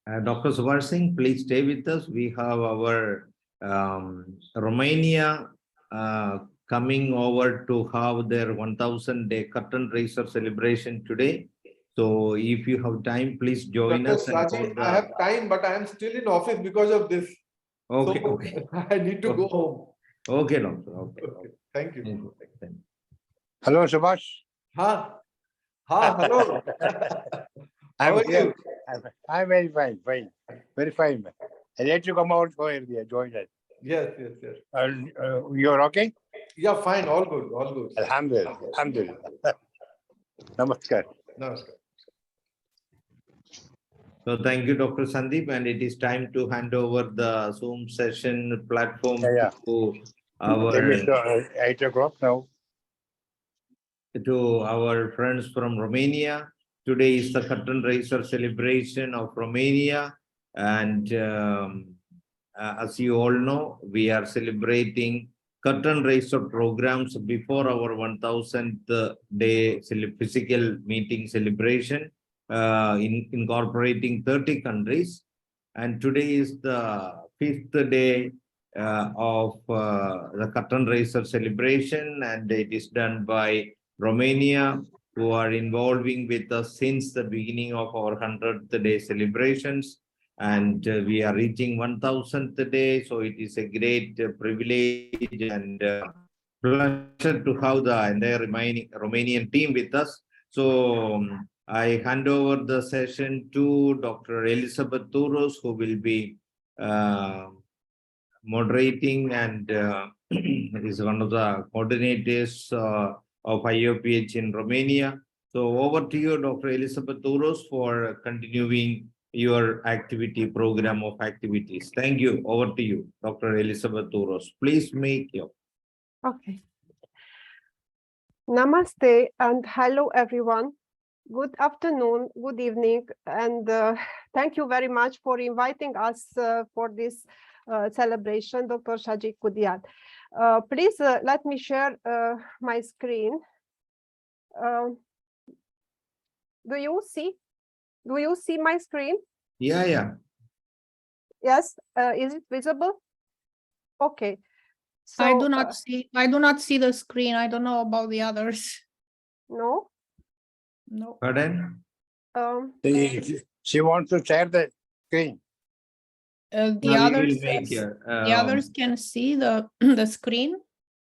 Dr. Subhash Singh, please stay with us. We have our Romania coming over to have their 1000-day curtain raiser celebration today. So if you have time, please join Dr. us. Shaji, I have time, but I am still in office because of this. Okay, so okay. I need to go home. Okay, doctor. Okay. Thank you. Thank you. Hello, Subhash. Hello. How are you? I'm very fine, very fine. I let you come out for earlier, join us. Yes. You're okay? Yeah, fine. All good. Alhamdulillah. Namaskar. So thank you, Dr. Sandeep, and it is time to hand over the Zoom session platform to our 8 o'clock now. To our friends from Romania. Today is the curtain raiser celebration of Romania, and as you all know, we are celebrating curtain raiser programs before our 1000th day physical meeting celebration, incorporating 30 countries. And today is the 5th day of the curtain raiser celebration, and it is done by Romania, who are involving with us since the beginning of our 100th day celebrations. And we are reaching 1000th day, so it is a great privilege and pleasure to have the entire Romanian team with us. So I hand over the session to Dr. Elizabeth Touros, who will be moderating and is one of the coordinators of IOPH in Romania. So over to you, Dr. Elizabeth Touros, for continuing your activity program of activities. Thank you. Over to you, Dr. Elizabeth Touros. Please make your. Okay. Namaste and hello, everyone. Good afternoon, good evening, and thank you very much for inviting us for this celebration, Dr. Shaji Kudiat. Please let me share my screen. Do you see my screen? Yeah. Yes. Is it visible? Okay. So, I do not see the screen. I don't know about the others. No. Pardon? She wants to share the screen. The others can see the screen.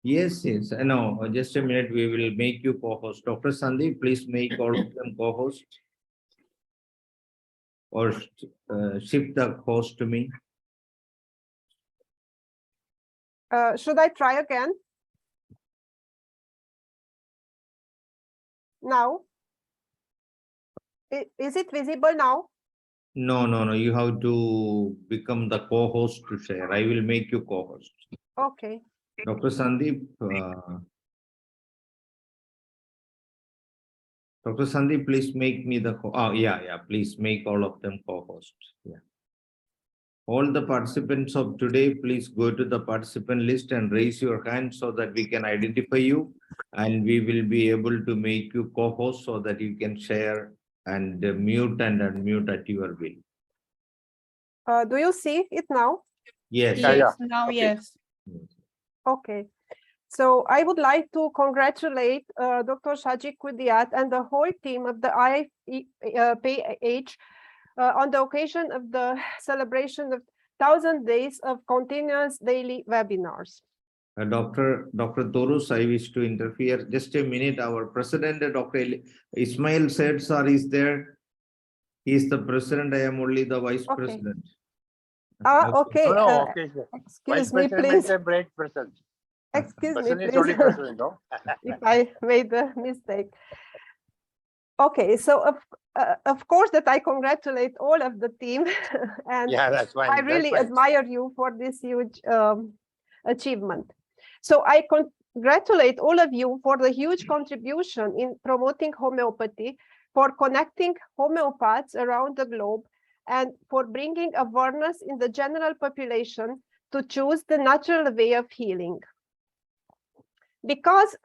Yes. No, just a minute. We will make you co-host. Dr. Sandeep, please make all of them co-host. Or shift the host to me. Should I try again? Now? Is it visible now? No. You have to become the co-host to share. I will make you co-host. Okay. Dr. Sandeep, please make me the please make all of them co-hosts. Yeah. All the participants of today, please go to the participant list and raise your hand so that we can identify you, and we will be able to make you co-host so that you can share and mute and unmute at your will. Do you see it now? Yes. Now, yes. Okay. So I would like to congratulate Dr. Shaji Kudiat and the whole team of the IFPH on the occasion of the celebration of 1000 days of continuous daily webinars. Dr. Touros, I wish to interfere. Just a minute. Our president, Dr. Ismail said, sir, is there. He is the president. I am only the vice president. Okay. Okay. Excuse me, please. Excuse me, please. If I made a mistake. Okay, so of course that I congratulate all of the team, and that's fine. I really admire you for this huge achievement. So I congratulate all of you for the huge contribution in promoting homeopathy, for connecting homeopaths around the globe, and for bringing awareness in the general population to choose the natural way of healing. Because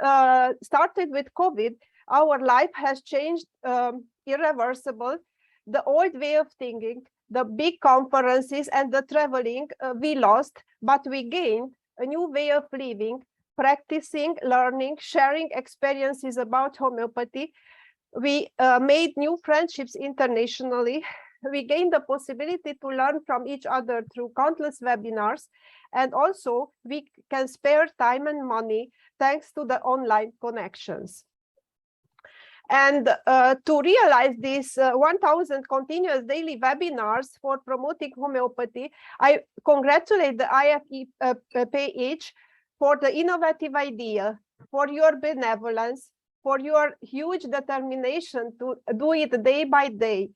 started with COVID, our life has changed irreversible, The old way of thinking, the big conferences and the traveling, we lost, but we gained a new way of living, practicing, learning, sharing experiences about homeopathy. We made new friendships internationally. We gained the possibility to learn from each other through countless webinars. And also we can spare time and money thanks to the online connections. And to realize these 1,000 continuous daily webinars for promoting homeopathy, I congratulate the Ifph for the innovative idea, for your benevolence, for your huge determination to do it day by day,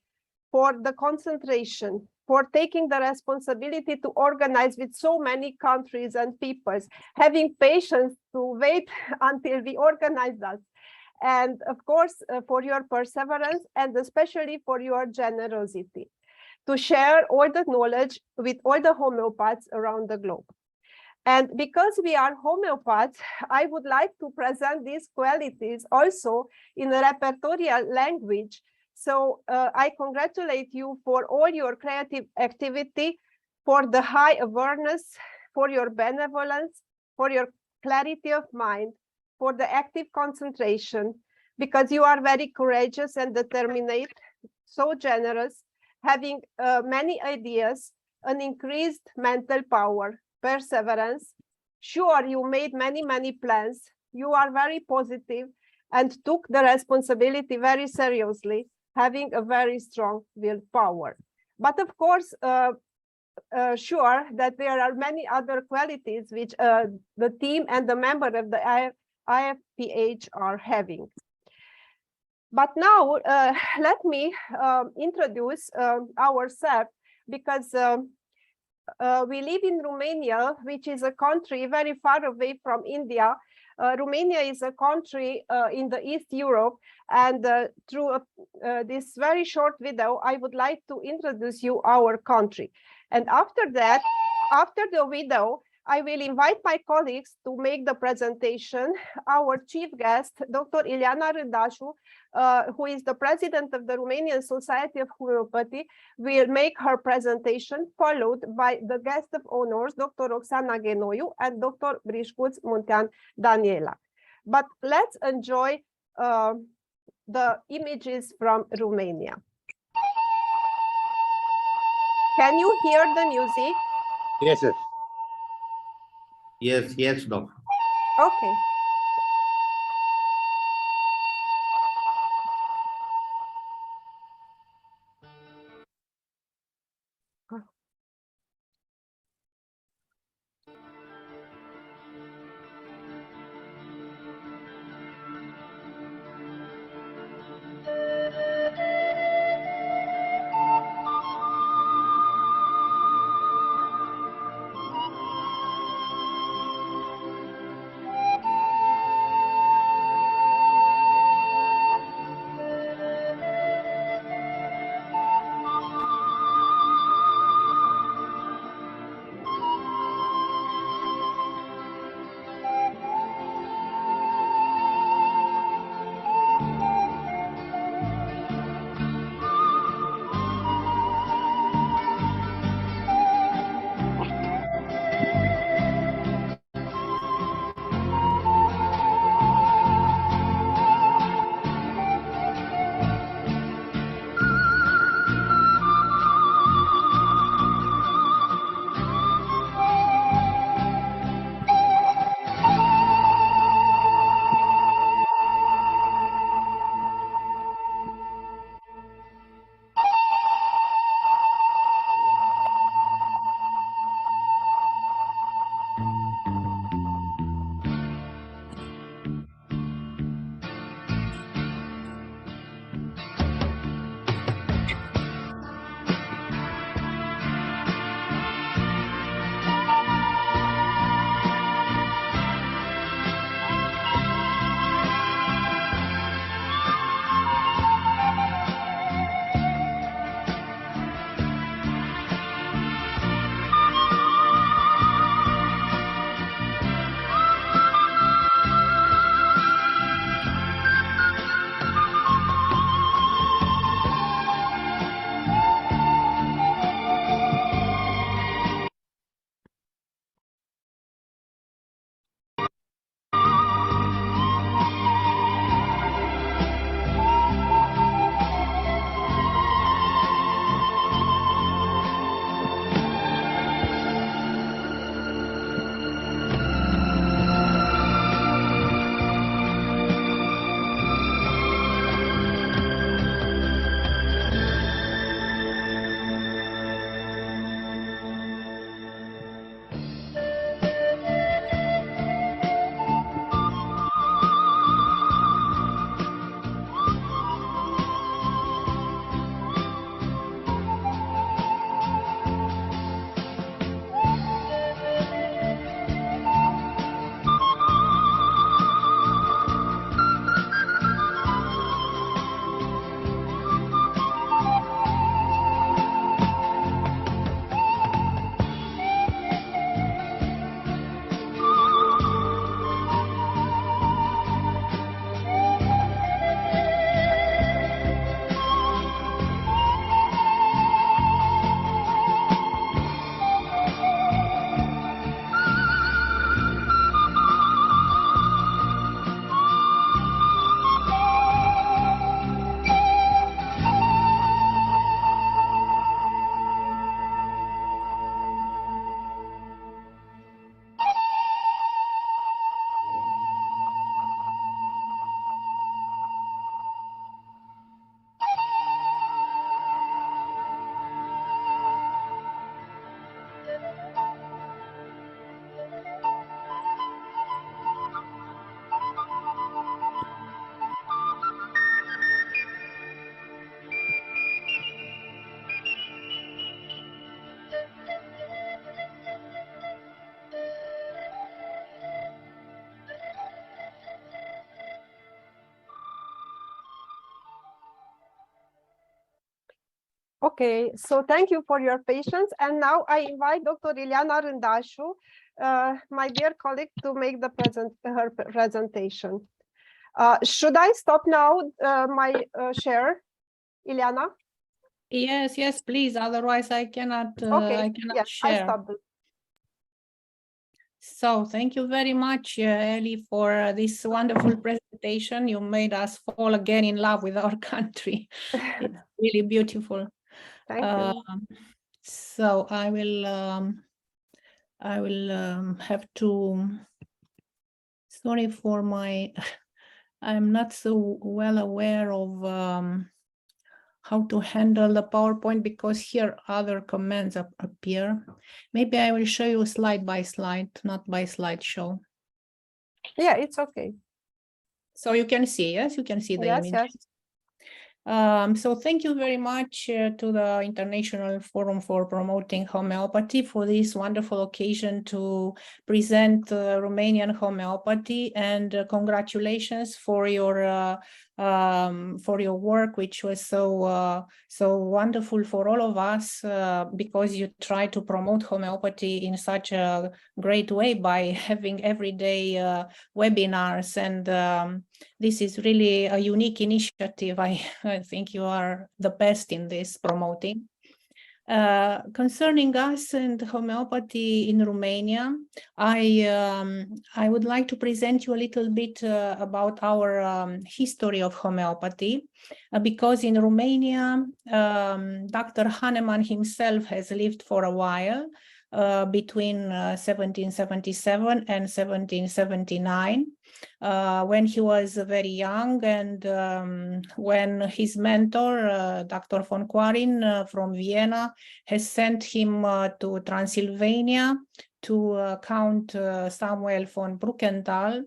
for the concentration, for taking the responsibility to organize with so many countries and peoples, having patience to wait until we organize us. And of course, for your perseverance and especially for your generosity to share all the knowledge with all the homeopaths around the globe. And because we are homeopaths, I would like to present these qualities also in a repertorial language. So I congratulate you for all your creative activity, for the high awareness, for your benevolence, for your clarity of mind, for the active concentration, because you are very courageous and determined, so generous, having many ideas, an increased mental power, perseverance. Sure, you made many plans. You are very positive and took the responsibility very seriously, having a very strong willpower. But of course, sure that there are many other qualities which the team and the member of the Ifph are having. But now let me introduce ourselves, because we live in Romania, which is a country very far away from India. Romania is a country in the East Europe, and through this very short video, I would like to introduce you our country. And after that, after the video, I will invite my colleagues to make the presentation. Our chief guest, Dr. Ileana Râdașu, who is the president of the Romanian Society of Homeopathy, will make her presentation, followed by the guest of honors, Dr. Roxana Ghenoiu and Dr. Brișcuț Muntean Daniela. But let's enjoy the images from Romania. Can you hear the music? Yes, sir. Yes, doctor. Okay. Okay, so thank you for your patience. And now I invite Dr. Ileana Rândășu, my dear colleague, to make her presentation. Should I stop now my share, Ileana? Yes, yes, please. Otherwise, I cannot. Okay, I cannot yes, I share. stopped it. So thank you very much, Ellie, for this wonderful presentation. You made us fall again in love with our country. It's really beautiful. Thank you. So I will have to. Sorry for my. I'm not so well aware of how to handle the PowerPoint because here other commands appear. Maybe I will show you slide by slide, not by slideshow. Yeah, it's okay. So you can see, yes, you can see the Yes, image. yes. So thank you very much to the International Forum for Promoting Homeopathy for this wonderful occasion to present Romanian homeopathy, and congratulations for your work, which was so wonderful for all of us because you try to promote homeopathy in such a great way by having everyday webinars, and this is really a unique initiative. I think you are the best in this promoting. Concerning us and homeopathy in Romania, I would like to present you a little bit about our history of homeopathy, because in Romania, Dr. Hahnemann himself has lived for a while, between 1777 and 1779. When he was very young, and when his mentor, Dr. von Quarin from Vienna, has sent him to Transylvania to Count Samuel von Bruckenthal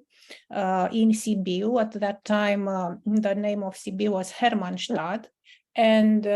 in Sibiu. At that time, the name of Sibiu was Hermannstadt, and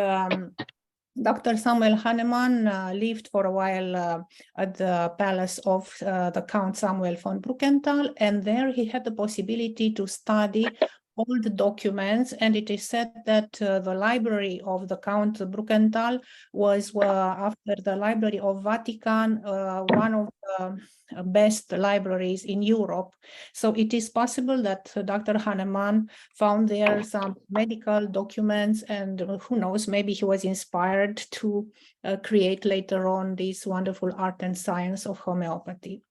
Dr. Samuel Hahnemann lived for a while at the palace of the Count Samuel von Bruckenthal, and there he had the possibility to study all the documents, and it is said that the library of the Count Bruckenthal was, after the Library of Vatican, one of the best libraries in Europe. So it is possible that Dr. Hahnemann found there some medical documents, and who knows, maybe he was inspired to create later on this wonderful art and science of homeopathy.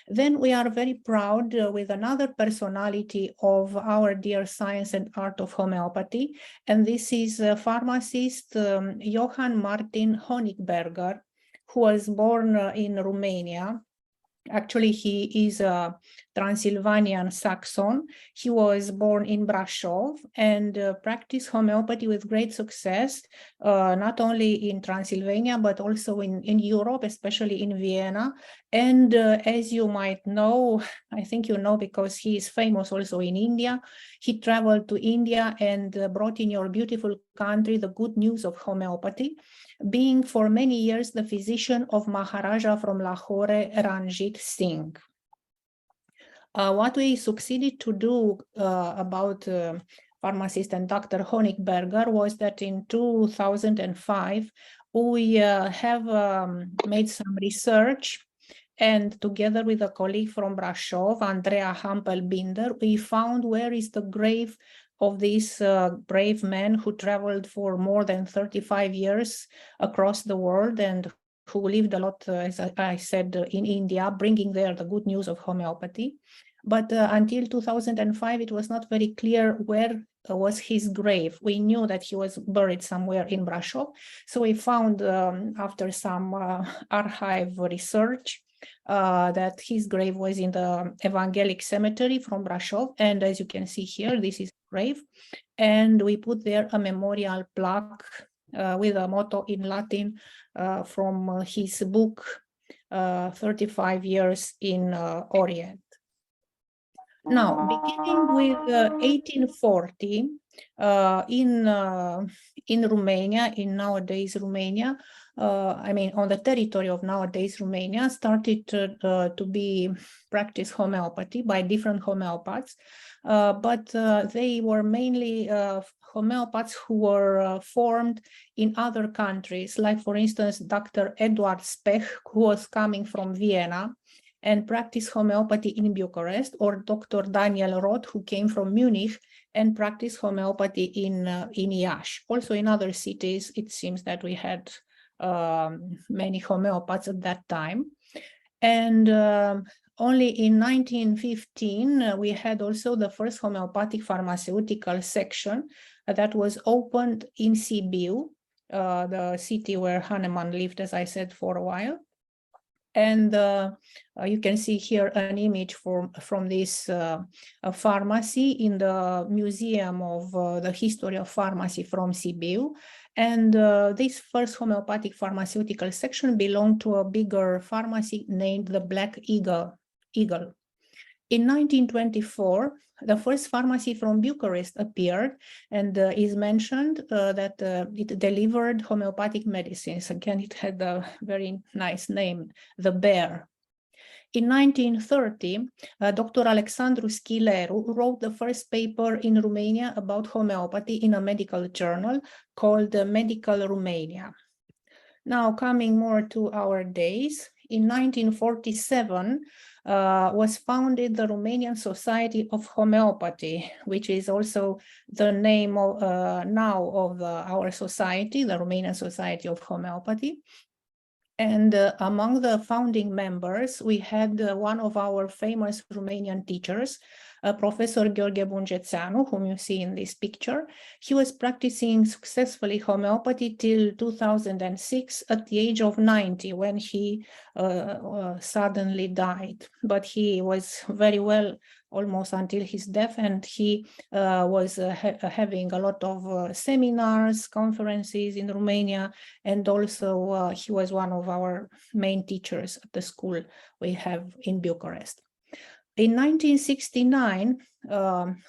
Then we are very proud with another personality of our dear science and art of homeopathy, and this is pharmacist Johann Martin Honigberger, who was born in Romania. Actually, he is a Transylvanian Saxon. He was born in Brasov and practiced homeopathy with great success, not only in Transylvania, but also in Europe, especially in Vienna. And as you might know, I think you know because he is famous also in India, he traveled to India and brought in your beautiful country the good news of homeopathy, being for many years the physician of Maharaja from Lahore, Ranjit Singh. What we succeeded to do about pharmacist and Dr. Honigberger was that in 2005, we have made some research, and together with a colleague from Brasov, Andrea Hampel-Binder, we found where is the grave of this brave man who traveled for more than 35 years across the world and who lived a lot, as I said, in India, bringing there the good news of homeopathy. But until 2005, it was not very clear where was his grave. We knew that he was buried somewhere in Brasov. So we found, after some archive research, that his grave was in the Evangelic Cemetery from Brasov. And as you can see here, this is grave, and we put there a memorial plaque with a motto in Latin from his book 35 Years in Orient. Now, beginning with 1840, in Romania, in nowadays Romania, I mean, on the territory of nowadays Romania, started to be practiced homeopathy by different homeopaths, but they were mainly homeopaths who were formed in other countries, like for instance, Dr. Eduard Spech, who was coming from Vienna and practiced homeopathy in Bucharest, or Dr. Daniel Roth, who came from Munich and practiced homeopathy in Iași. Also in other cities, it seems that we had many homeopaths at that time. And only in 1915, we had also the first homeopathic pharmaceutical section that was opened in Sibiu, the city where Hahnemann lived, as I said, for a while. And you can see here an image from this pharmacy in the Museum of the History of Pharmacy from Sibiu. And this first homeopathic pharmaceutical section belonged to a bigger pharmacy named the Black Eagle. In 1924, the first pharmacy from Bucharest appeared, and is mentioned that it delivered homeopathic medicines. Again, it had a very nice name, the Bear. In 1930, Dr. Alexandru Schileru wrote the first paper in Romania about homeopathy in a medical journal called Medical Romania. Now, coming more to our days, in 1947 was founded the Romanian Society of Homeopathy, which is also the name of, now of our society, the Romanian Society of Homeopathy. And among the founding members, we had one of our famous Romanian teachers, Professor Gheorghe Bungețeanu, whom you see in this picture. He was practicing successfully homeopathy till 2006 at the age of 90, when he suddenly died. But he was very well almost until his death, and he was having a lot of seminars, conferences in Romania, and also he was one of our main teachers at the school we have in Bucharest. In 1969,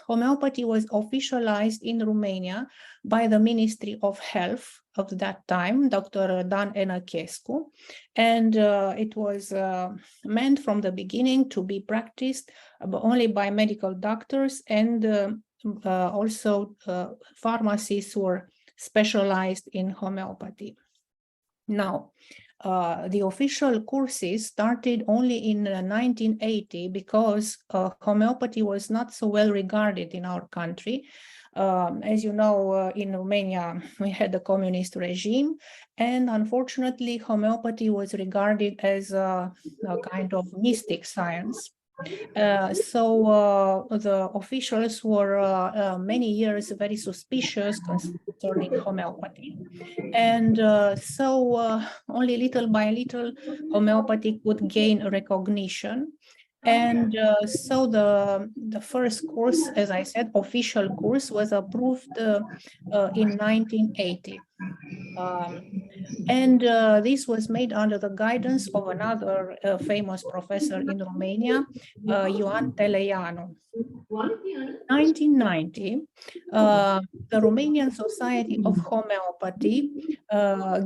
homeopathy was officialized in Romania by the Ministry of Health of that time, Dr. Dan Enachescu, and it was meant from the beginning to be practiced only by medical doctors, and also pharmacists were specialized in homeopathy. Now, the official courses started only in 1980 because homeopathy was not so well regarded in our country. As you know, in Romania, we had the communist regime, and unfortunately, homeopathy was regarded as a kind of mystic science. So the officials were many years very suspicious concerning homeopathy. And so only little by little, homeopathy could gain recognition. And so the first course, as I said, official course, was approved in 1980. And this was made under the guidance of another famous professor in Romania, Ioan Teleanu. In 1990, the Romanian Society of Homeopathy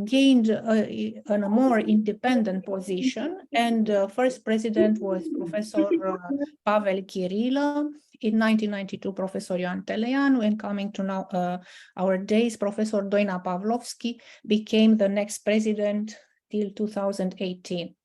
gained a more independent position, and first president was Professor Pavel Chirilă. In 1992, Professor Ioan Teleanu, and coming to now our days, Professor Doina Pavlovski became the next president till 2018.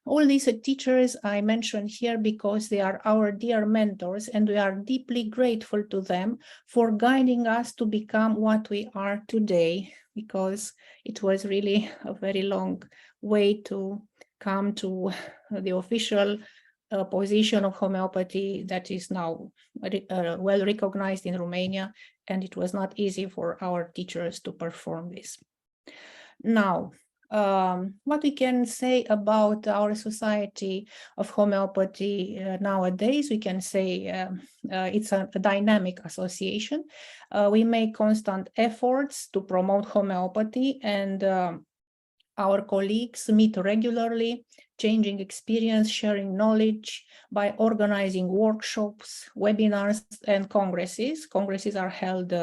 All these teachers I mentioned here because they are our dear mentors, and we are deeply grateful to them for guiding us to become what we are today, because it was really a very long way to come to the official position of homeopathy that is now well recognized in Romania, and it was not easy for our teachers to perform this. Now, what we can say about our Society of Homeopathy nowadays, we can say it's a dynamic association. We make constant efforts to promote homeopathy, and our colleagues meet regularly, changing experience, sharing knowledge by organizing workshops, webinars, and congresses. Congresses are held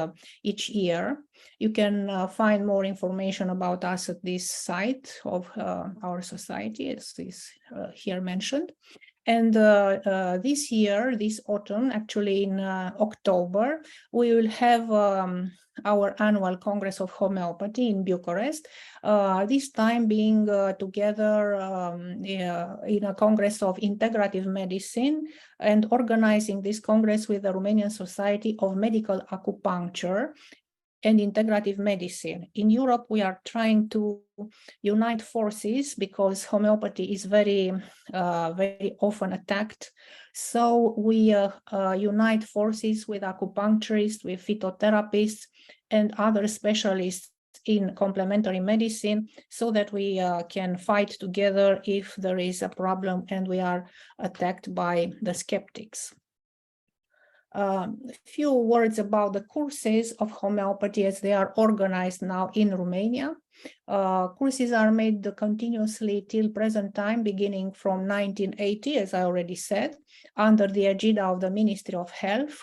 each year. You can find more information about us at this site of our society, as is here mentioned. And this year, this autumn, actually in October, we will have our annual Congress of Homeopathy in Bucharest, this time being together in a Congress of Integrative Medicine, and organizing this Congress with the Romanian Society of Medical Acupuncture and Integrative Medicine. In Europe, we are trying to unite forces because homeopathy is very often attacked. So we unite forces with acupuncturists, with phytotherapists, and other specialists in complementary medicine, so that we can fight together if there is a problem and we are attacked by the skeptics. A few words about the courses of homeopathy as they are organized now in Romania. Courses are made continuously till present time, beginning from 1980, as I already said, under the aegida of the Ministry of Health.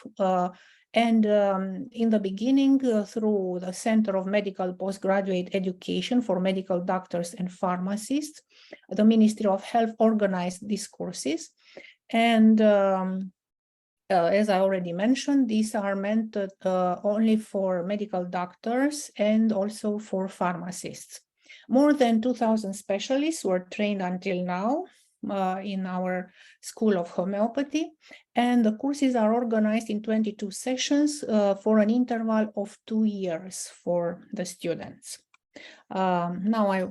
In the beginning, through the Center of Medical Postgraduate Education for Medical Doctors and Pharmacists, the Ministry of Health organized these courses. And as I already mentioned, these are meant only for medical doctors and also for pharmacists. More than 2,000 specialists were trained until now in our School of Homeopathy, and the courses are organized in 22 sessions for an interval of 2 years for the students. Now I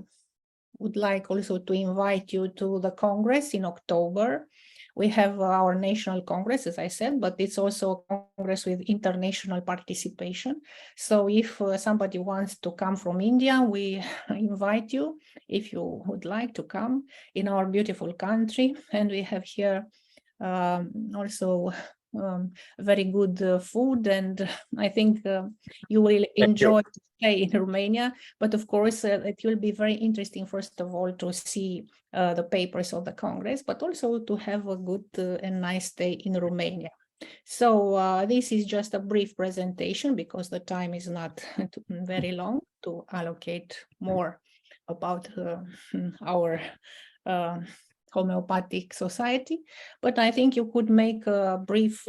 would like also to invite you to the Congress in October. We have our national Congress, as I said, but it's also a Congress with international participation. So if somebody wants to come from India, we invite you, if you would like to come in our beautiful country. And we have here also very good food, and I think you will enjoy to stay in Romania. But of course, it will be very interesting, first of all, to see the papers of the Congress, but also to have a good and nice stay in Romania. So this is just a brief presentation because the time is not very long to allocate more about our homeopathic society, but I think you could make a brief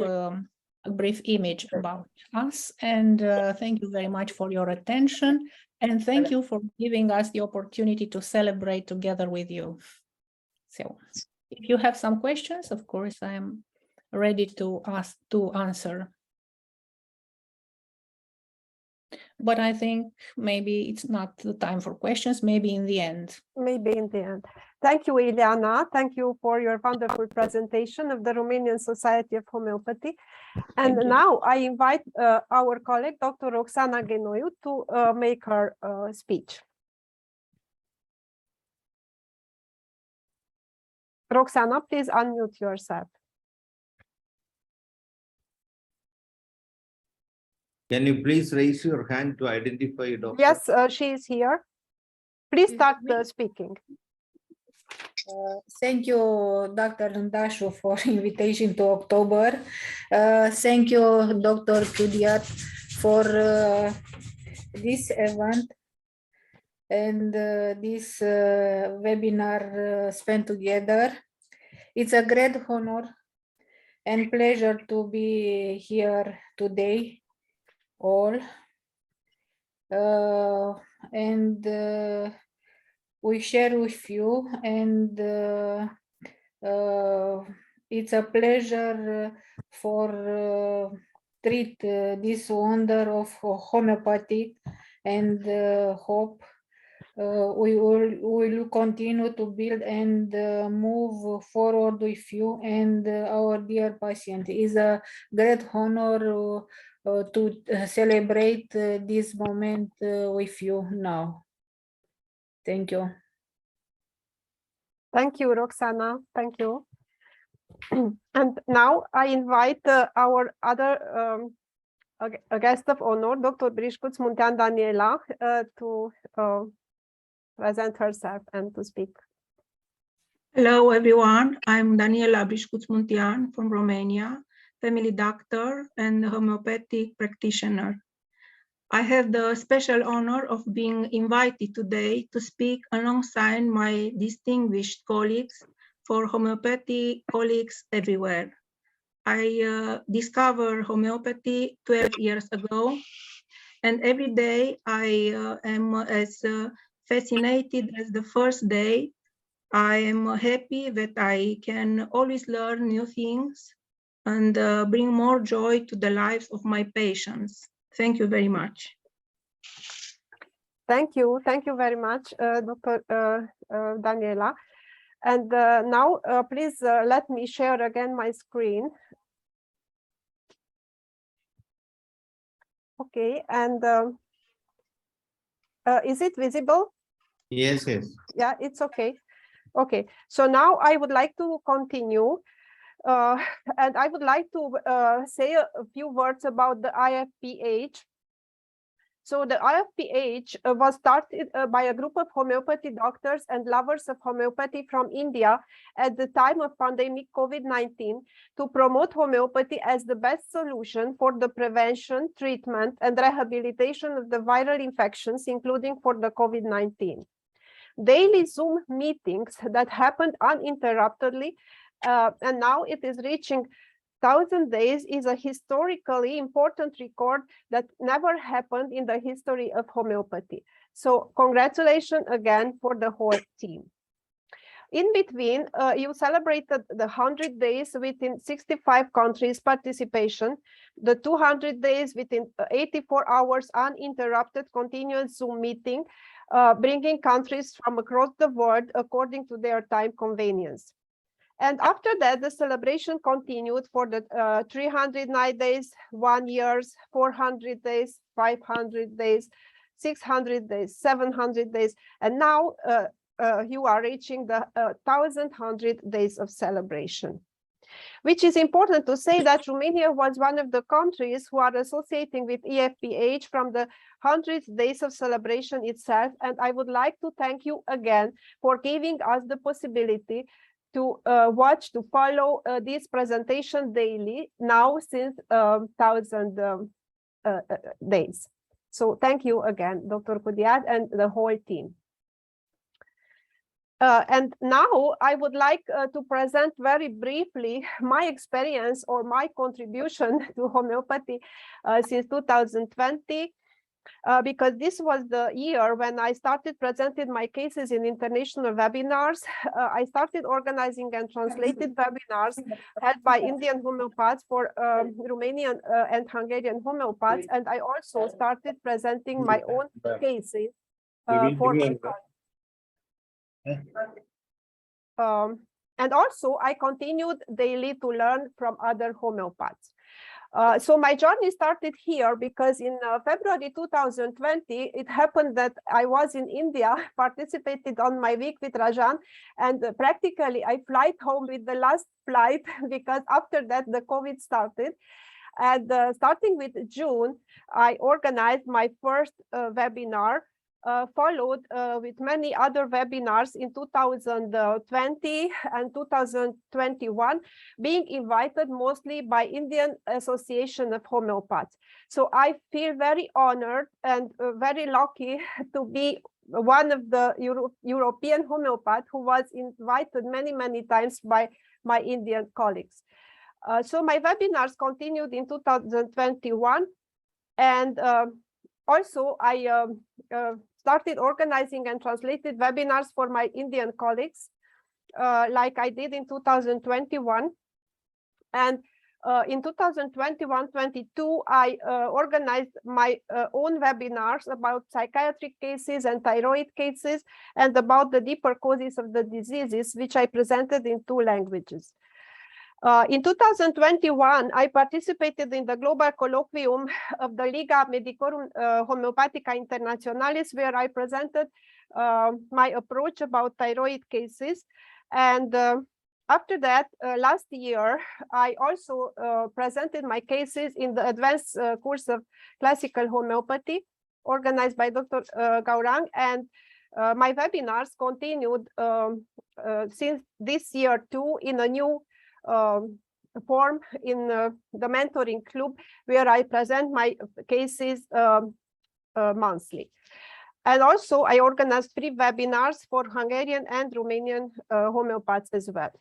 image about us. And thank you very much for your attention, and thank you for giving us the opportunity to celebrate together with you. So if you have some questions, of course, I am ready to answer. But I think maybe it's not the time for questions, maybe in the end. Maybe in the end. Thank you, Ileana. Thank you for your wonderful presentation of the Romanian Society of Homeopathy. And now I invite our colleague, Dr. Roxana Ghenoiu, to make her speech. Roxana, please unmute yourself. Can you please raise your hand to identify Dr. Yes, she is here. Please start speaking. Thank you, Dr. Lundashu, for invitation to October. Thank you, Dr. Kudiat, for this event and this webinar spent together. It's a great honor and pleasure to be here today, all. And we share with you, and it's a pleasure for treat this wonder of homeopathy, and hope we will continue to build and move forward with you and our dear patient. It's a great honor to celebrate this moment with you now. Thank you. Thank you, Roxana. Thank you. And now I invite our other a guest of honor, Dr. Brișcuț Muntean Daniela, to present herself and to speak. Hello, everyone. I'm Daniela Brișcuț Muntean from Romania, family doctor and homeopathic practitioner. I have the special honor of being invited today to speak alongside my distinguished colleagues for homeopathy colleagues everywhere. I discovered homeopathy 12 years ago, and every day I am as fascinated as the first day. I am happy that I can always learn new things and bring more joy to the lives of my patients. Thank you very much. Thank you very much, Dr. Daniela. And now, please let me share again my screen. Okay, and is it visible? Yes, yes. Yeah, it's okay. Okay, so now I would like to continue, and I would like to say a few words about the IFPH. So the IFPH was started by a group of homeopathy doctors and lovers of homeopathy from India at the time of pandemic COVID-19 to promote homeopathy as the best solution for the prevention, treatment, and rehabilitation of the viral infections, including for the COVID-19. Daily Zoom meetings that happened uninterruptedly, and now it is reaching 1,000 days, is a historically important record that never happened in the history of homeopathy. So congratulations again for the whole team. In between, you celebrated the 100 days within 65 countries participation, the 200 days within 84 hours uninterrupted continuous Zoom meeting, bringing countries from across the world according to their time convenience. And after that, the celebration continued for the 309 days, 1 year, 400 days, 500 days, 600 days, 700 days, and now you are reaching the 1,100 days of celebration. Which is important to say that Romania was one of the countries who are associating with IFPH from the 100 days of celebration itself. And I would like to thank you again for giving us the possibility to watch, to follow this presentation daily now since 1,000 days. So thank you again, Dr. Kudiat and the whole team. And now I would like to present very briefly my experience or my contribution to homeopathy since 2020. Because this was the year when I started presenting my cases in international webinars. I started organizing and translated webinars held by Indian homeopaths for Romanian and Hungarian homeopaths. And I also started presenting my own cases for and also I continued daily to learn from other homeopaths. So my journey started here because in February 2020, it happened that I was in India, participated on my week with Rajan, and practically I flight home with the last flight because after that the COVID started. And starting with June, I organized my first webinar, followed with many other webinars in 2020 and 2021, being invited mostly by Indian Association of Homeopaths. So I feel very honored and very lucky to be one of the European homeopath who was invited many times by my Indian colleagues. So my webinars continued in 2021, and also I started organizing and translated webinars for my Indian colleagues, like I did in 2021. And in 2021-22, I organized my own webinars about psychiatric cases and thyroid cases and about the deeper causes of the diseases, which I presented in 2 languages. In 2021, I participated in the global colloquium of the Liga Medicorum Homeopathica Internationalis, where I presented my approach about thyroid cases. And after that, last year, I also presented my cases in the advanced course of classical homeopathy organized by Dr. Gaurang, and my webinars continued since this year too in a new form in the mentoring club, where I present my cases monthly. And also I organized free webinars for Hungarian and Romanian homeopaths as well.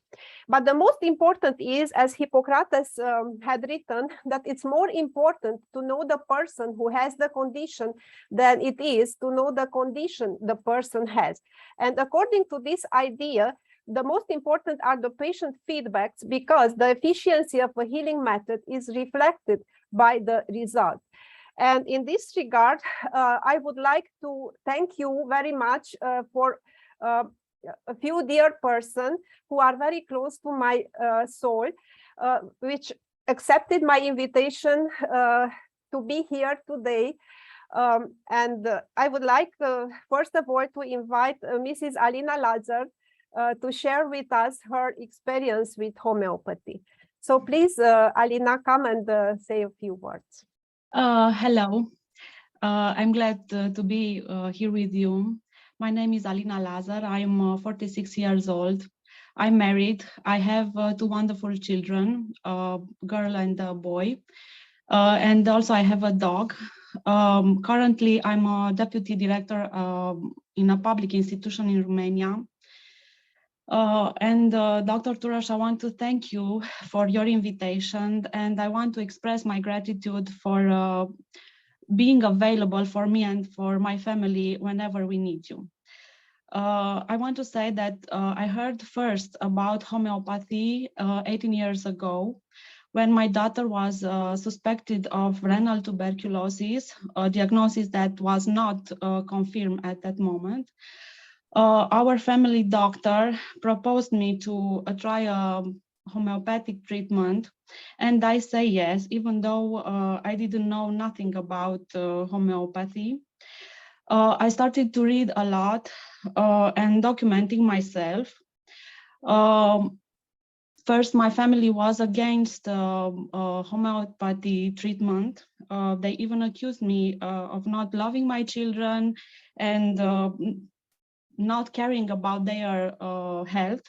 But the most important is, as Hippocrates had written, that it's more important to know the person who has the condition than it is to know the condition the person has. And according to this idea, the most important are the patient feedbacks, because the efficiency of a healing method is reflected by the result. And in this regard, I would like to thank you very much for a few dear persons who are very close to my soul, which accepted my invitation to be here today. And I would like, first of all, to invite Mrs. Alina Lazar to share with us her experience with homeopathy. So please, Alina, come and say a few words. Hello, I'm glad to be here with you. My name is Alina Lazar. I'm 46 years old. I'm married. I have two wonderful children, a girl and a boy. And also I have a dog. Currently, I'm a deputy director in a public institution in Romania. Dr. Turash, I want to thank you for your invitation, and I want to express my gratitude for being available for me and for my family whenever we need you. I want to say that I heard first about homeopathy 18 years ago, when my daughter was suspected of renal tuberculosis, a diagnosis that was not confirmed at that moment. Our family doctor proposed me to try a homeopathic treatment, and I say yes, even though I didn't know nothing about homeopathy. I started to read a lot and documenting myself. First, my family was against homeopathy treatment. They even accused me of not loving my children and not caring about their health.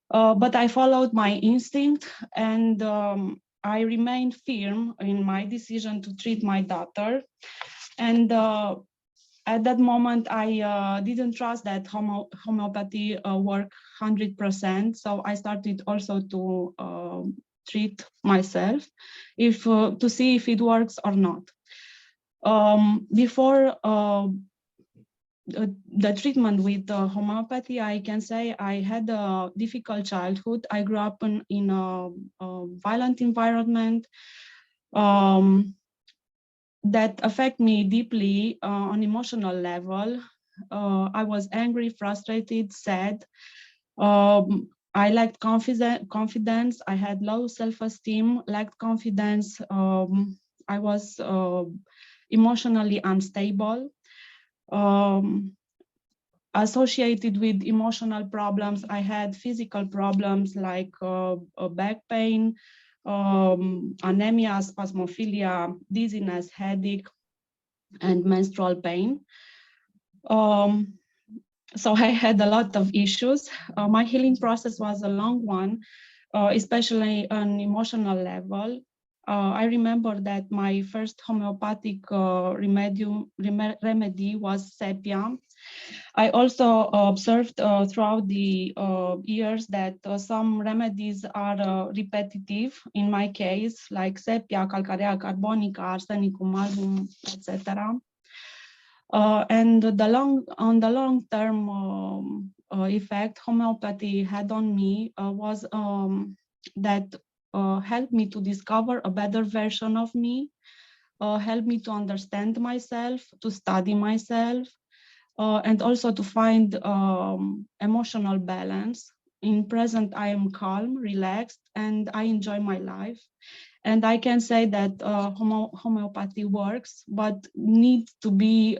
But I followed my instinct, and I remained firm in my decision to treat my daughter. And at that moment, I didn't trust that homeopathy worked 100%. So I started also to treat myself to see if it works or not. Before the treatment with homeopathy, I can say I had a difficult childhood. I grew up in a violent environment that affect me deeply on emotional level. I was angry, frustrated, sad. I lacked confidence. I had low self-esteem, lacked confidence. I was emotionally unstable. Associated with emotional problems, I had physical problems like back pain, anemia, spasmophilia, dizziness, headache, and menstrual pain. So I had a lot of issues. My healing process was a long one, especially on emotional level. I remember that my first homeopathic remedy was sepia. I also observed throughout the years that some remedies are repetitive in my case, like sepia, calcarea carbonica, arsenicum album, etc. And on the long-term effect homeopathy had on me was that helped me to discover a better version of me, helped me to understand myself, to study myself, and also to find emotional balance. In present, I am calm, relaxed, and I enjoy my life. And I can say that homeopathy works, but needs to be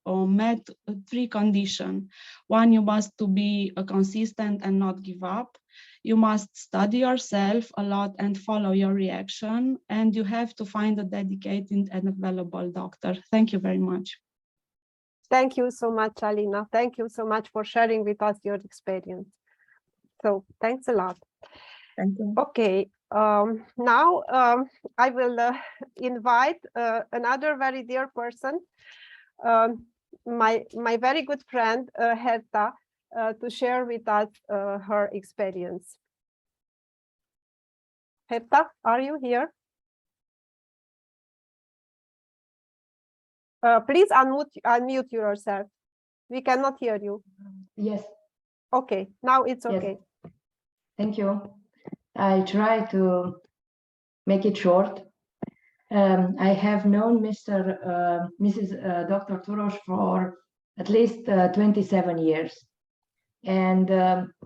met 3 conditions. One, you must to be consistent and not give up. You must study yourself a lot and follow your reaction. And you have to find a dedicated and available doctor. Thank you very much. Thank you so much, Alina. Thank you so much for sharing with us your experience. So thanks a lot. Thank you. Okay, now I will invite another very dear person, my very good friend Herta to share with us her experience. Herta, are you here? Please unmute yourself. We cannot hear you. Yes. Okay, now it's okay. Yes. Thank you. I try to make it short. I have known Mrs. Dr. Turos for at least 27 years. And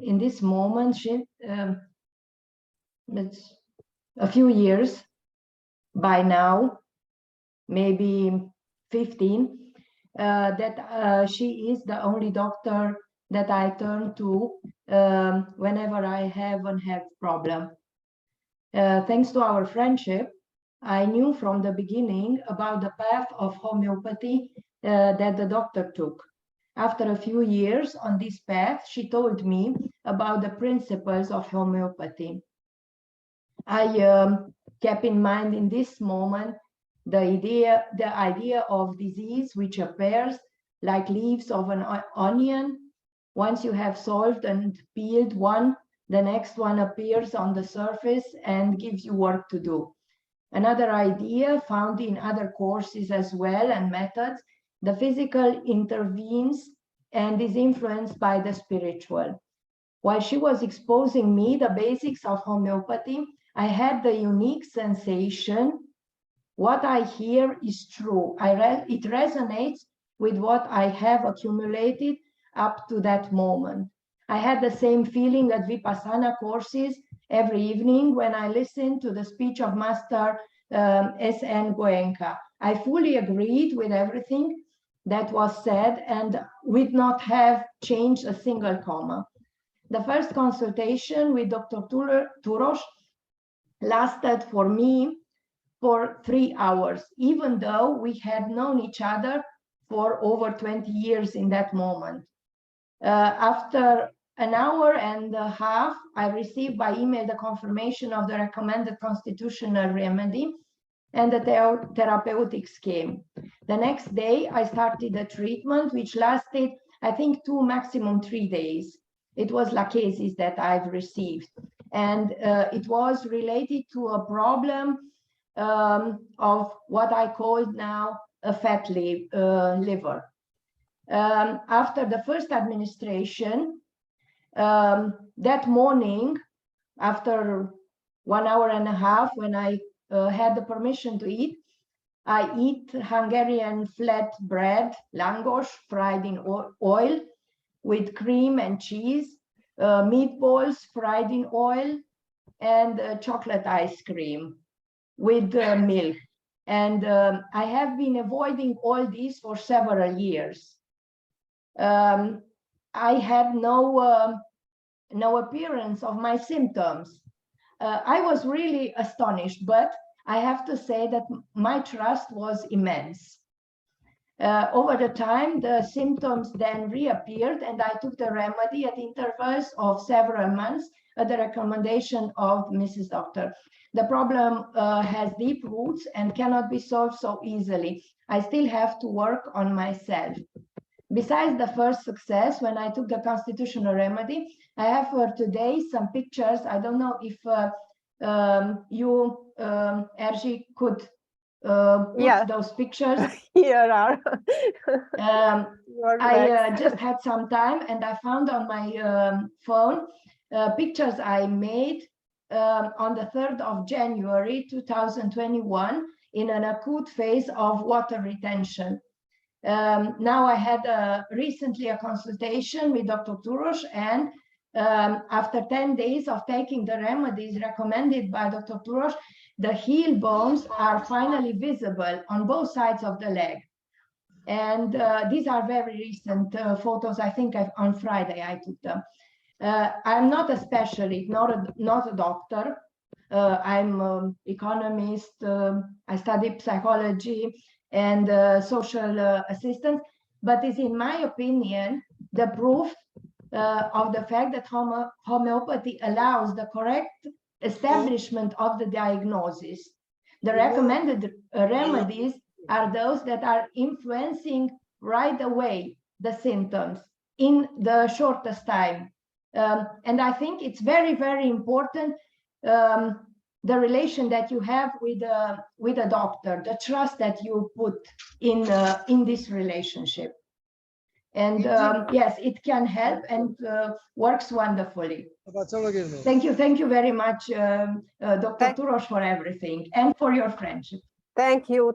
in this moment, it's a few years by now, maybe 15, that she is the only doctor that I turn to whenever I have a health problem. Thanks to our friendship, I knew from the beginning about the path of homeopathy that the doctor took. After a few years on this path, she told me about the principles of homeopathy. I kept in mind in this moment the idea of disease which appears like leaves of an onion. Once you have solved and peeled one, the next one appears on the surface and gives you work to do. Another idea found in other courses as well and methods, the physical intervenes and is influenced by the spiritual. While she was exposing me the basics of homeopathy, I had the unique sensation, what I hear is true. It resonates with what I have accumulated up to that moment. I had the same feeling at Vipassana courses every evening when I listened to the speech of Master S.N. Goenka. I fully agreed with everything that was said and would not have changed a single comma. The first consultation with Dr. Turos lasted for me for 3 hours, even though we had known each other for over 20 years in that moment. After an hour and a half, I received by email the confirmation of the recommended constitutional remedy, and the therapeutics came. The next day, I started the treatment, which lasted, I think, 2, maximum 3 days. It was lachesis that I've received, and it was related to a problem of what I call now a fat liver. After the first administration, that morning, after 1 hour and a half, when I had the permission to eat, I eat Hungarian flat bread, langos, fried in oil with cream and cheese, meatballs fried in oil, and chocolate ice cream with milk. And I have been avoiding all these for several years. I had no appearance of my symptoms. I was really astonished, but I have to say that my trust was immense. Over the time, the symptoms then reappeared, and I took the remedy at intervals of several months at the recommendation of Mrs. Doctor. The problem has deep roots and cannot be solved so easily. I still have to work on myself. Besides the first success, when I took the constitutional remedy, I have for today some pictures. I don't know if you, Erzi, could put those pictures. Here are. I just had some time, and I found on my phone pictures I made on the 3rd of January 2021 in an acute phase of water retention. Now I had recently a consultation with Dr. Turos, and after 10 days of taking the remedies recommended by Dr. Turos, the heel bones are finally visible on both sides of the leg. And these are very recent photos. I think on Friday I took them. I'm not a specialist, not a doctor. I'm an economist. I study psychology and social assistance, but is, in my opinion, the proof of the fact that homeopathy allows the correct establishment of the diagnosis. The recommended remedies are those that are influencing right away the symptoms in the shortest time. And I think it's very, very important, the relation that you have with a doctor, the trust that you put in this relationship. And yes, it can help and works wonderfully. Thank you very much, Dr. Turos, for everything and for your friendship. Thank you,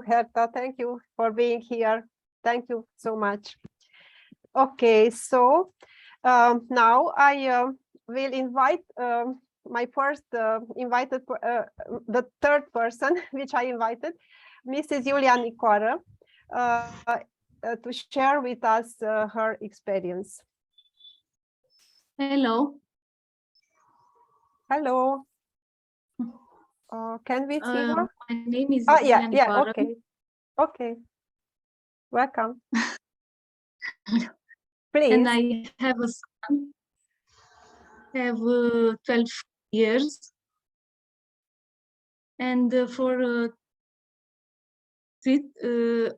Herta. Thank you for being here. Thank you so much. Okay, so now I will invite my first invited, the third person which I invited, Mrs. Julia Nicoară, to share with us her experience. Hello. Hello. Can we see her? My name is yeah, Julia Nicoară. okay. Okay. Welcome. Please. And I have a son, have 12 years. And for 3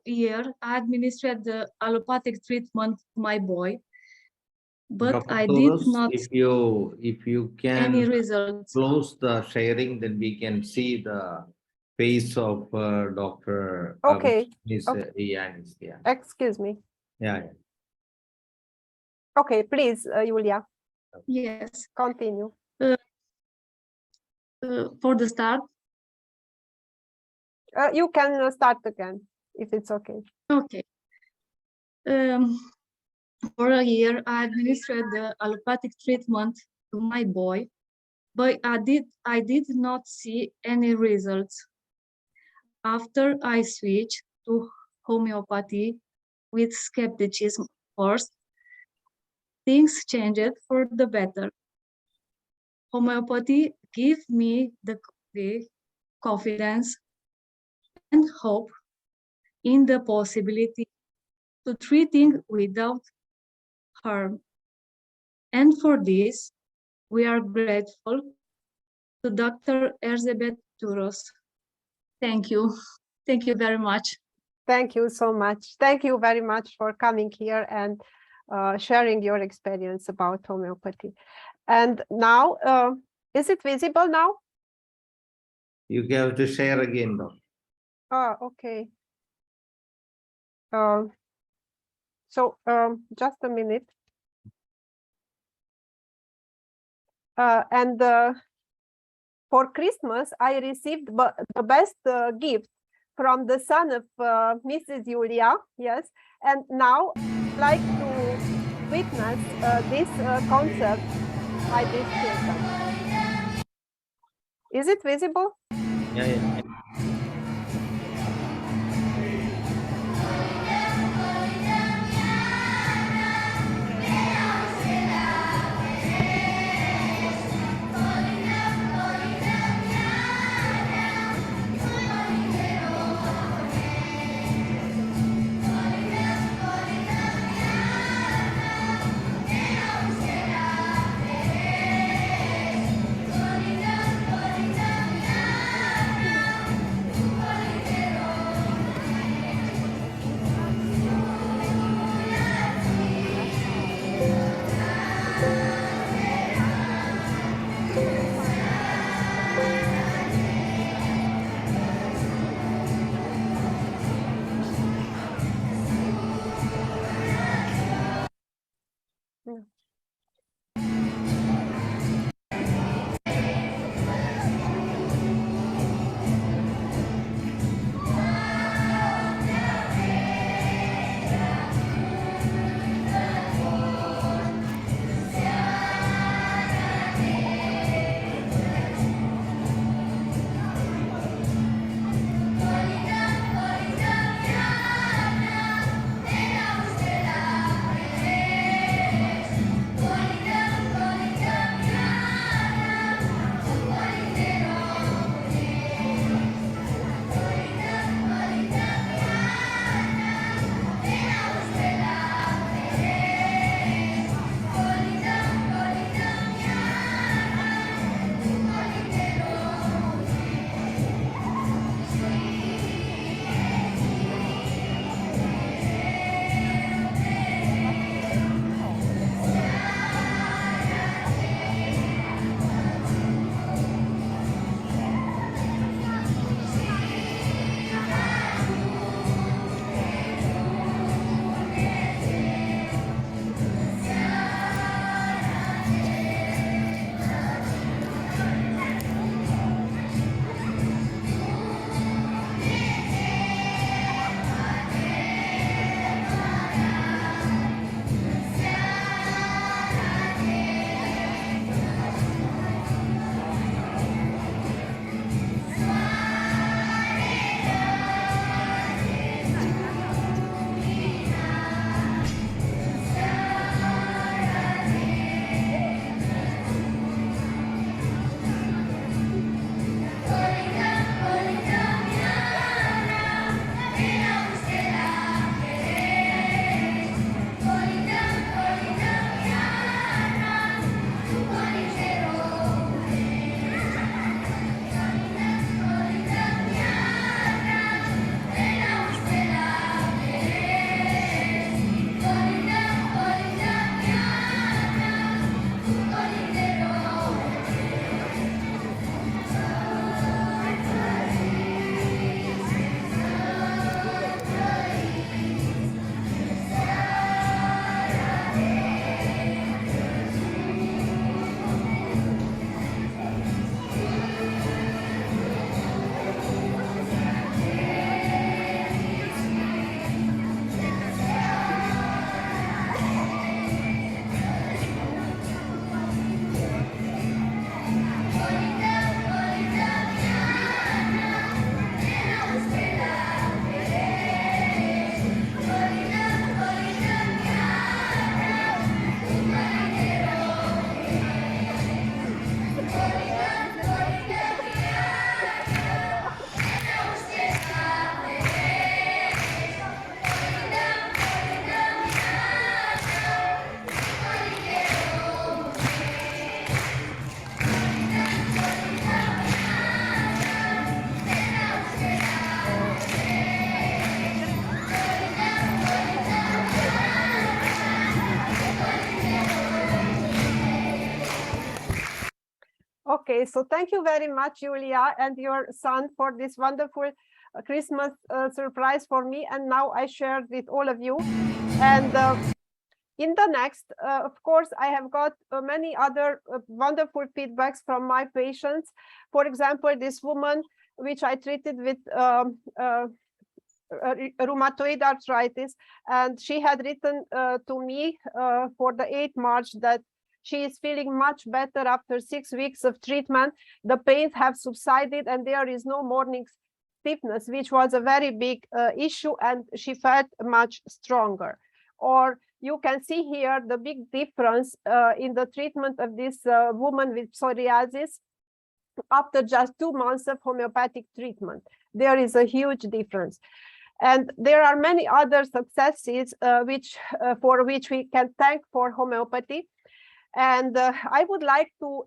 years, I administered the allopathic treatment to my boy. But Dr. I Turos, did not if you can any results. close the sharing, then we can see the face of Dr. Okay. Miss Okay. Yanis. Yeah. Excuse me. Yeah. Okay, please, Julia. Yes. Continue. For the start. You can start again, if it's okay. Okay. For a year, I administered the allopathic treatment to my boy, but I did not see any results. After I switched to homeopathy with skepticism first, things changed for the better. Homeopathy gave me the confidence and hope in the possibility to treating without harm. And for this, we are grateful to Dr. Erzsébet Turos. Thank you. Thank you very much. Thank you so much. Thank you very much for coming here and sharing your experience about homeopathy. And now, is it visible now? You have to share again, though. Oh, okay. Just a minute. And for Christmas, I received the best gift from the son of Mrs. Julia, yes. And now I'd like to witness this concert by this children. Is it visible? Yeah. Okay, so thank you very much, Julia, and your son for this wonderful Christmas surprise for me. And now I share with all of you. And in the next, of course, I have got many other wonderful feedbacks from my patients. For example, this woman, which I treated with rheumatoid arthritis, and she had written to me for the 8th March that she is feeling much better after 6 weeks of treatment. The pains have subsided and there is no morning stiffness, which was a very big issue, and she felt much stronger. Or you can see here the big difference in the treatment of this woman with psoriasis after just 2 months of homeopathic treatment. There is a huge difference. And there are many other successes for which we can thank for homeopathy. And I would like to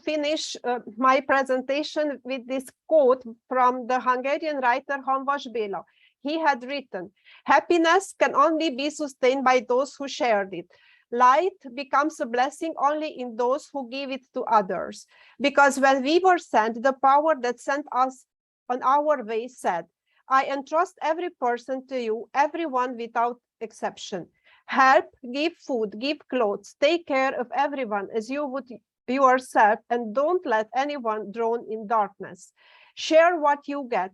finish my presentation with this quote from the Hungarian writer Homeopathy. He had written, "Happiness can only be sustained by those who shared it. Light becomes a blessing only in those who give it to others. Because when we were sent, the power that sent us on our way said, I entrust every person to you, everyone without exception. Help, give food, give clothes, take care of everyone as you would yourself, and don't let anyone drown in darkness. Share what you get,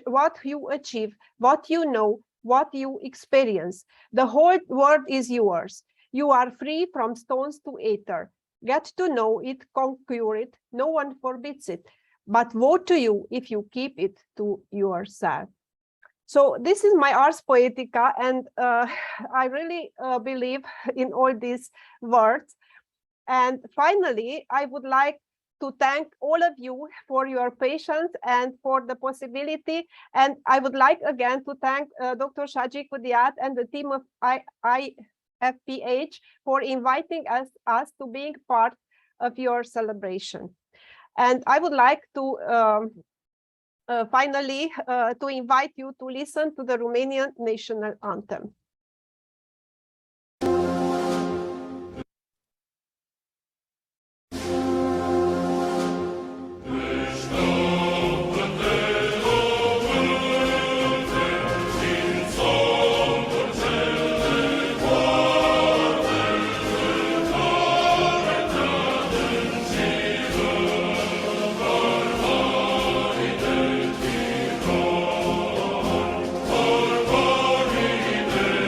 what you achieve, what you know, what you experience. The whole world is yours. You are free from stones to ether. Get to know it, conquer it. No one forbids it. But woe to you if you keep it to yourself." So this is my Ars Poetica, and I really believe in all these words. And finally, I would like to thank all of you for your patience and for the possibility. And I would like again to thank Dr. Shaji Kudiat and the team of Ifph for inviting us to being part of your celebration. And I would like to finally to invite you to listen to the Romanian national anthem. Por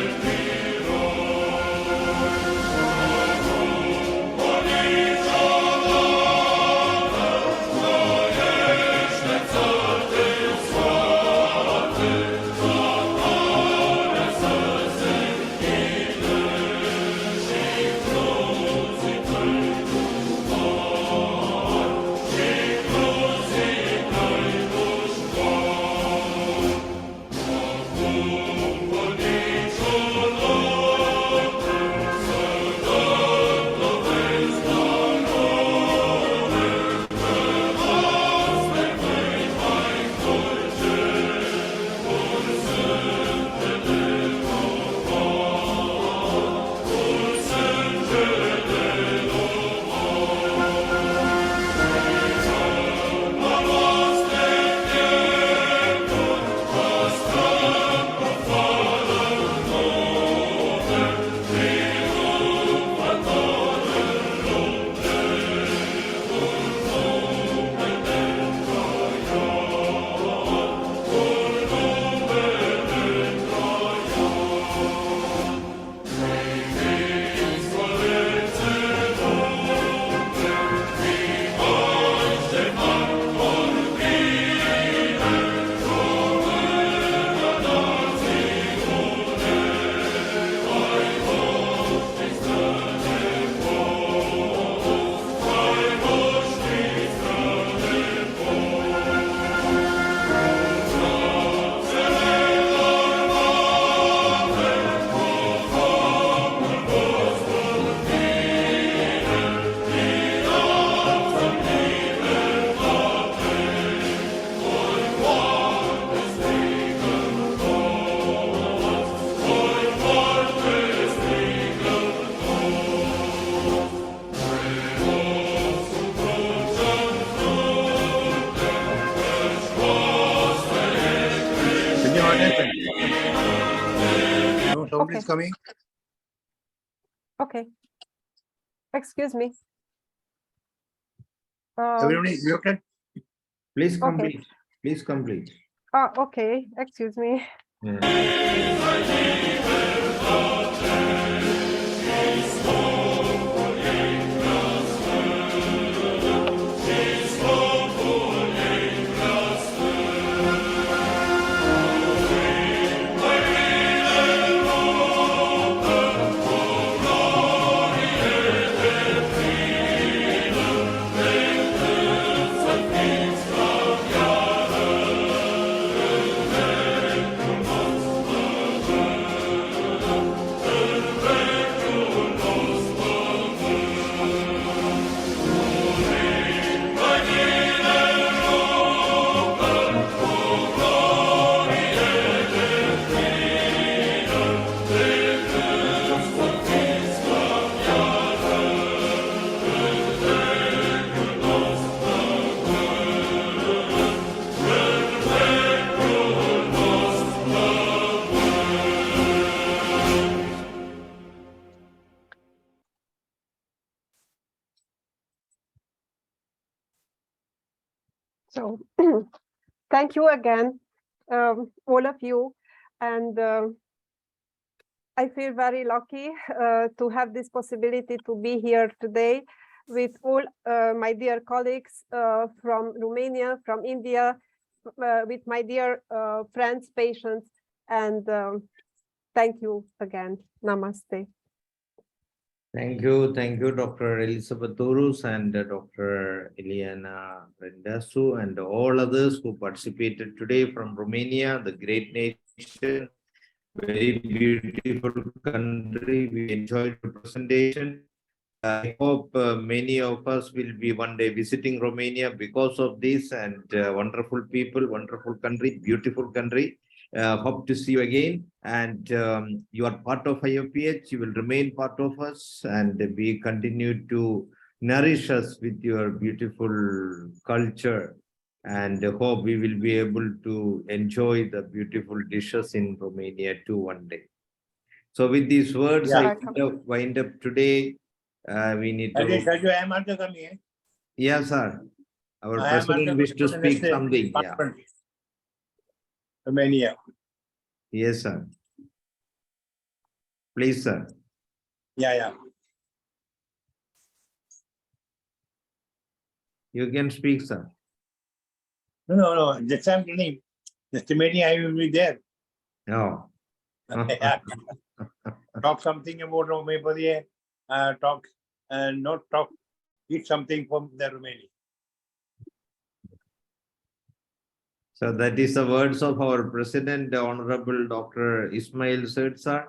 coming? Okay. Excuse me. Everyone is muted? Please Okay. complete. Please complete. Okay. Excuse me. Yeah. So thank you again, all of you. And I feel very lucky to have this possibility to be here today with all my dear colleagues from Romania, from India, with my dear friends, patients, and thank you again. Namaste. Thank you, Dr. Elizabeth Torus and Dr. Eliana Rendasu and all others who participated today from Romania, the great nation, very beautiful country. We enjoyed the presentation. I hope many of us will be one day visiting Romania because of this, and wonderful people, wonderful country, beautiful country. Hope to see you again. And you are part of IFPH. You will remain part of us, and we continue to nourish us with your beautiful culture. And hope we will be able to enjoy the beautiful dishes in Romania too one day. So with these words, Yeah. I wind up today. We need to. Raju, I am also coming. Eh? Yes, sir. Our I am president also wished to coming speak next something. Yeah. conference. Romania. Yes, sir. Please, sir. Yeah. You can speak, sir. No. That's I'm telling. Next meeting I will be there. No. Talk something about homeopathy. Talk and not talk. Eat something from the Romania. So that is the words of our president, Honorable Dr. Ismail Sir, sir.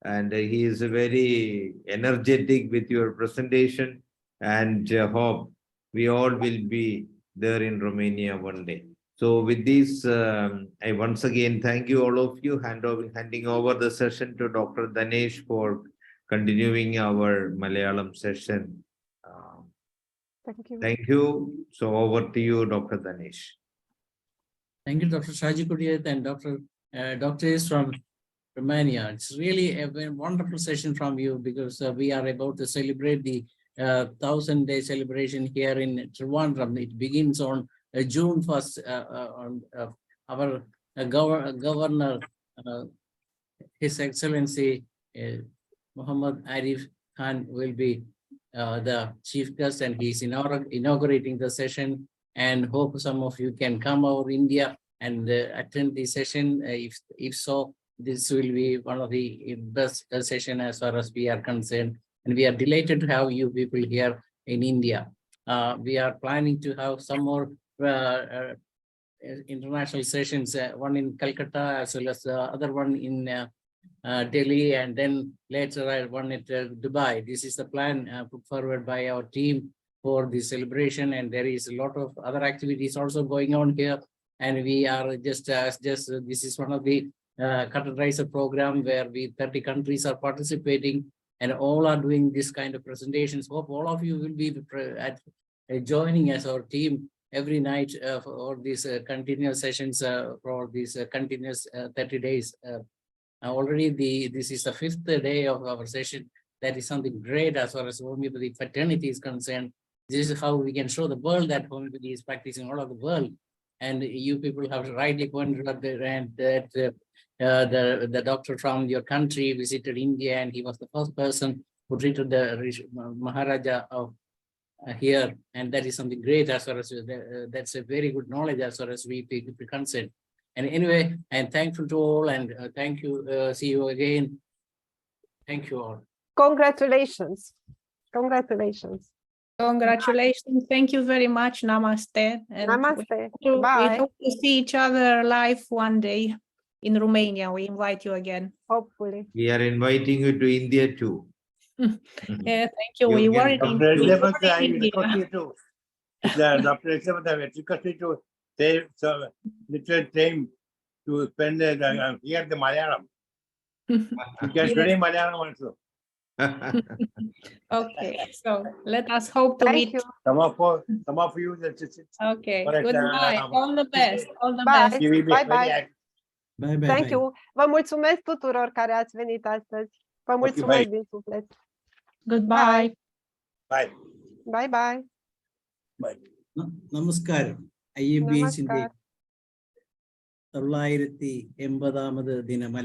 And he is very energetic with your presentation, and hope we all will be there in Romania one day. So with this, I once again thank you all of you, handing over the session to Dr. Danesh for continuing our Malayalam session. Thank you. Thank you. So over to you, Dr. Danesh. Thank you, Dr. Shaji Kudiyat and doctors from Romania. It's really a very wonderful session from you, because we are about to celebrate the 1000-day celebration here in Trivandrum. It begins on June 1st. Our governor, His Excellency Muhammad Arif Khan, will be the chief guest, and he's inaugurating the session. And hope some of you can come over India and attend the session. If so, this will be one of the best session as far as we are concerned. And we are delighted to have you people here in India. We are planning to have some more international sessions, one in Calcutta as well as the other one in Delhi, and then later one at Dubai. This is the plan put forward by our team for the celebration, and there is a lot of other activities also going on here. And we are just this is one of the categorizer program where 30 countries are participating, and all are doing this kind of presentations. Hope all of you will be joining as our team every night for these continuous sessions for these continuous 30 days Already this is the 5th day of our session. That is something great as far as homeopathy fraternity is concerned. This is how we can show the world that homeopathy is practicing all over the world. And you people have rightly pointed out that the doctor from your country visited India, and he was the first person who treated the Maharaja of here, and that is something great as far as that's a very good knowledge as far as we people concerned. And anyway, I'm thankful to all, and thank you. See you again. Thank you all. Congratulations. Congratulations. Congratulations. Thank you very much. Namaste. And Namaste. we Bye. hope to see each other live one day in Romania. We invite you again. Hopefully. We are inviting you to India too. Yeah, thank you. You We can were come in Dr. to- Elizabeth, I India. request you to, Dr. Elizabeth, I request you to save some little time to spend hear the Malayalam. You can study Malayalam also. Okay, so let us hope to Thank meet. you. Some of you, Okay, for goodbye. example, All the best. All the Bye. best. you will be Bye, very bye. active. Bye bye. Thank bye. you. Vă mulțumesc tuturor care ați venit astăzi. Vă mulțumesc din suflet. Goodbye. Bye. Bye bye. Bye. നമസ്കാരം. IABS-ന്റെ Namaskar. 980th ദിനം